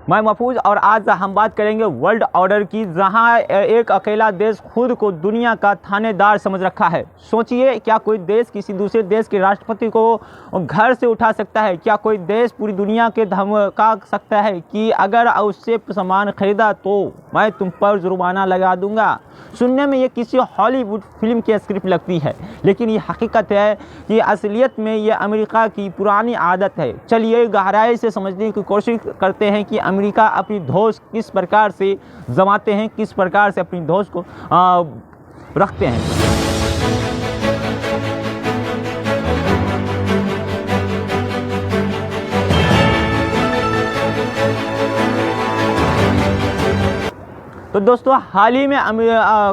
मैं महफूज और आज हम बात करेंगे वर्ल्ड ऑर्डर की, जहां एक अकेला देश खुद को दुनिया का थानेदार समझ रखा है। सोचिए, क्या कोई देश किसी दूसरे देश के राष्ट्रपति को घर से उठा सकता है? क्या कोई देश पूरी दुनिया के धमका सकता है कि अगर उससे सामान खरीदा तो मैं तुम पर जुर्माना लगा दूंगा? सुनने में ये किसी हॉलीवुड फिल्म की स्क्रिप्ट लगती है, लेकिन ये हकीकत है कि असलियत में ये अमेरिका की पुरानी आदत है। चलिए गहराई से समझने की कोशिश करते हैं कि अमेरिका अपनी धौंस किस प्रकार से जमाते हैं, किस प्रकार से अपनी धौंस को रखते हैं। तो दोस्तों, हाल ही में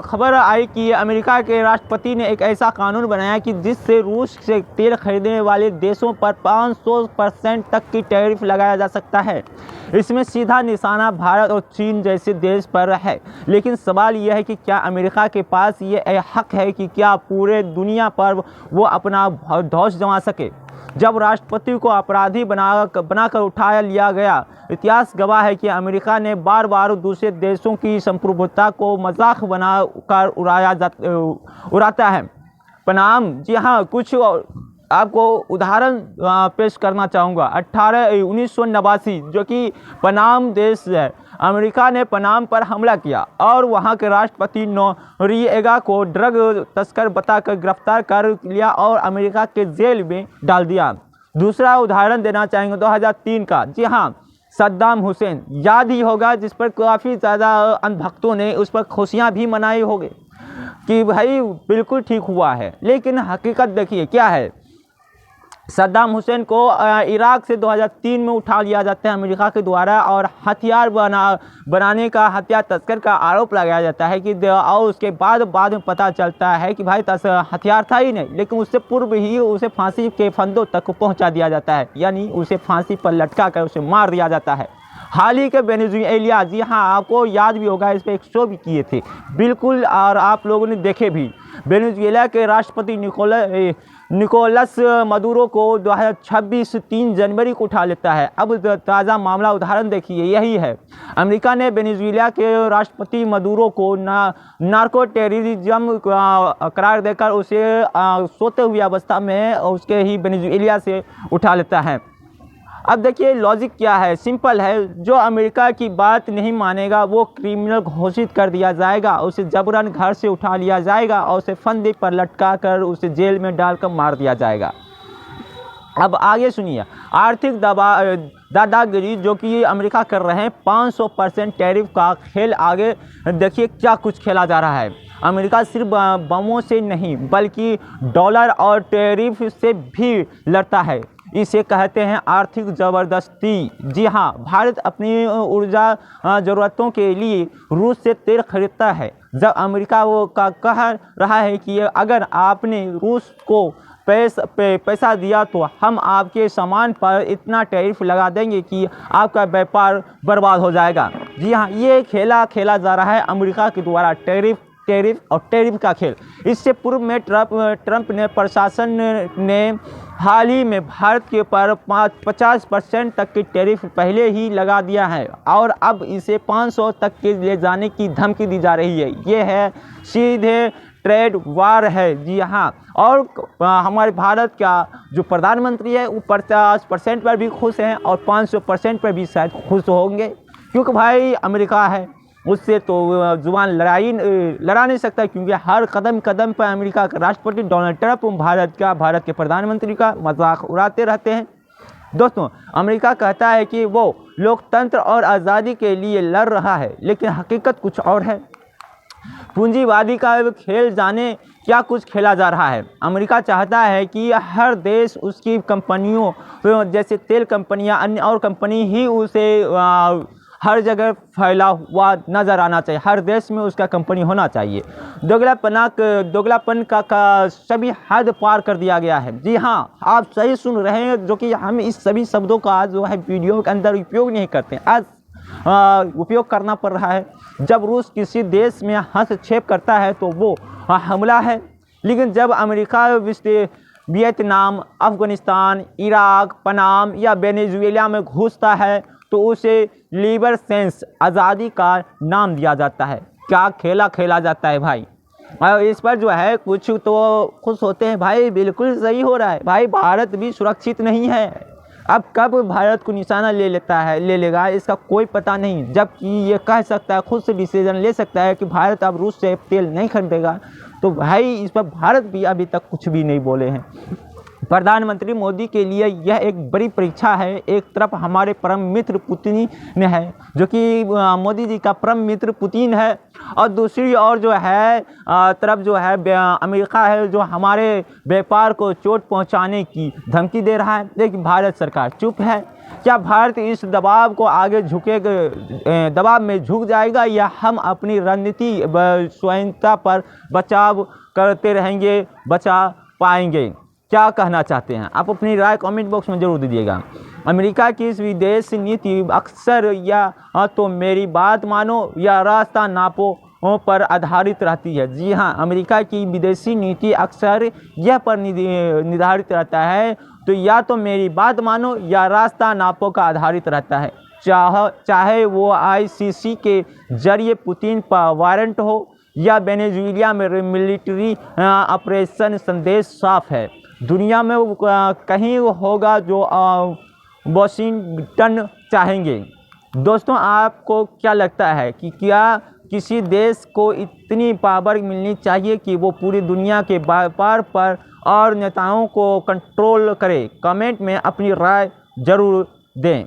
खबर आई कि अमेरिका के राष्ट्रपति ने एक ऐसा कानून बनाया कि जिससे रूस से तेल खरीदने वाले देशों पर 500% तक की टैरिफ लगाया जा सकता है। इसमें सीधा निशाना भारत और चीन जैसे देश पर है। लेकिन सवाल यह है कि क्या अमेरिका के पास ये हक है कि क्या पूरे दुनिया पर वो अपना धौंस जमा सके? जब राष्ट्रपति को अपराधी बनाकर उठाया लिया गया, इतिहास गवाह है कि अमेरिका ने बार बार दूसरे देशों की संप्रभुता को मजाक बनाकर उड़ाता है। पनाम, जी हाँ, कुछ आपको उदाहरण पेश करना चाहूँगा। 1989, जो कि पनाम देश है, अमेरिका ने पनाम पर हमला किया और वहां के राष्ट्रपति नोरिएगा को ड्रग तस्कर बताकर गिरफ्तार कर लिया और अमेरिका के जेल में डाल दिया। दूसरा उदाहरण देना चाहेंगे 2003 का। जी हाँ, सद्दाम हुसैन, याद ही होगा, जिस पर काफ़ी ज़्यादा अंधभक्तों ने उस पर खुशियाँ भी मनाई होगी कि भाई बिल्कुल ठीक हुआ है। लेकिन हकीकत देखिए क्या है। सद्दाम हुसैन को इराक से 2003 में उठा लिया जाता है अमेरिका के द्वारा और हथियार बनाने का, हथियार तस्कर का आरोप लगाया जाता है कि, और उसके बाद में पता चलता है कि भाई हथियार था ही नहीं, लेकिन उससे पूर्व ही उसे फांसी के फंदों तक पहुंचा दिया जाता है, यानी उसे फांसी पर लटका कर उसे मार दिया जाता है। हाल ही के वेनेजुएला, जी हाँ, आपको याद भी होगा, इस पर एक शो भी किए थे बिल्कुल, और आप लोगों ने देखे भी। वेनेजुएला के राष्ट्रपति निकोलस मदुरो को 2026 3 जनवरी को उठा लेता है। अब ताज़ा मामला उदाहरण देखिए, यही है। अमेरिका ने वेनेजुएला के राष्ट्रपति मदुरो को नार्को टेररिज्म करार देकर उसे सोते हुए अवस्था में उसके ही वेनेजुएला से उठा लेता है। अब देखिए लॉजिक क्या है, सिंपल है। जो अमेरिका की बात नहीं मानेगा वो क्रिमिनल घोषित कर दिया जाएगा, उसे जबरन घर से उठा लिया जाएगा और उसे फंदे पर लटका कर उसे जेल में डालकर मार दिया जाएगा। अब आगे सुनिए, आर्थिक दादागिरी जो कि अमेरिका कर रहे हैं, 500% टैरिफ का खेल। आगे देखिए क्या कुछ खेला जा रहा है। अमेरिका सिर्फ बमों से नहीं बल्कि डॉलर और टैरिफ से भी लड़ता है। इसे कहते हैं आर्थिक ज़बरदस्ती। जी हाँ, भारत अपनी ऊर्जा ज़रूरतों के लिए रूस से तेल खरीदता है। जब अमेरिका वो कह रहा है कि अगर आपने रूस को पैसा दिया तो हम आपके सामान पर इतना टैरिफ लगा देंगे कि आपका व्यापार बर्बाद हो जाएगा। जी हाँ, ये खेला खेला जा रहा है अमेरिका के द्वारा, टैरिफ का खेल। इससे पूर्व में ट्रंप ने प्रशासन ने हाल ही में भारत के ऊपर 50% तक की टैरिफ पहले ही लगा दिया है और अब इसे 500 तक के ले जाने की धमकी दी जा रही है। ये है सीधे ट्रेड वार है। जी हाँ, और हमारे भारत का जो प्रधानमंत्री है वो 50% पर भी खुश हैं और 500% पर भी शायद खुश होंगे, क्योंकि भाई अमेरिका है, उससे तो जुबान लड़ा नहीं सकता, क्योंकि हर कदम कदम पर अमेरिका का राष्ट्रपति डोनाल्ड ट्रंप भारत के प्रधानमंत्री का मजाक उड़ाते रहते हैं। दोस्तों, अमेरिका कहता है कि वो लोकतंत्र और आज़ादी के लिए लड़ रहा है, लेकिन हकीकत कुछ और है। पूंजीवादी का खेल जाने क्या कुछ खेला जा रहा है। अमेरिका चाहता है कि हर देश उसकी कंपनियों जैसे तेल कंपनियां, अन्य और कंपनी ही उसे हर जगह फैला हुआ नज़र आना चाहिए, हर देश में उसका कंपनी होना चाहिए। दोगलापन का सभी हद पार कर दिया गया है। जी हाँ, आप सही सुन रहे हैं, जो कि हम इस सभी शब्दों का आज जो है वीडियो के अंदर उपयोग नहीं करते, आज उपयोग करना पड़ रहा है। जब रूस किसी देश में हस्तक्षेप करता है तो वो हमला है, लेकिन जब अमेरिका वियतनाम, अफगानिस्तान, इराक, पनाम या वेनेजुएला में घुसता है तो उसे लिबर सेंस आज़ादी का नाम दिया जाता है। क्या खेला खेला जाता है भाई। और इस पर जो है कुछ तो खुश होते हैं भाई, बिल्कुल सही हो रहा है भाई, भारत भी सुरक्षित नहीं है। अब कब भारत को निशाना ले लेगा इसका कोई पता नहीं, जबकि ये कह सकता है, खुद से डिसीजन ले सकता है कि भारत अब रूस से तेल नहीं खरीदेगा। तो भाई इस पर भारत भी अभी तक कुछ भी नहीं बोले हैं। प्रधानमंत्री मोदी के लिए यह एक बड़ी परीक्षा है। एक तरफ हमारे परम मित्र पुतिन है, जो कि मोदी जी का परम मित्र पुतिन है, और दूसरी ओर जो है तरफ जो है अमेरिका है, जो हमारे व्यापार को चोट पहुंचाने की धमकी दे रहा है। लेकिन भारत सरकार चुप है। क्या भारत इस दबाव को आगे दबाव में झुक जाएगा, या हम अपनी रणनीति स्वतंत्रता पर बचाव करते रहेंगे, बचा पाएंगे? क्या कहना चाहते हैं आप? अपनी राय कमेंट बॉक्स में जरूर दीजिएगा। अमेरिका की इस विदेश नीति अक्सर या तो मेरी बात मानो या रास्ता नापो पर आधारित रहती है। जी हाँ, अमेरिका की विदेशी नीति अक्सर यह पर निर्धारित रहता है, तो या तो मेरी बात मानो या रास्ता नापो का आधारित रहता है। चाहे वो ICC के जरिए पुतिन पर वारंट हो या वेनेजुएला में मिलिट्री ऑपरेशन, संदेश साफ है। दुनिया में कहीं होगा जो वाशिंगटन चाहेंगे। दोस्तों, आपको क्या लगता है कि क्या किसी देश को इतनी पावर मिलनी चाहिए कि वो पूरी दुनिया के व्यापार पर और नेताओं को कंट्रोल करे? कमेंट में अपनी राय जरूर दें।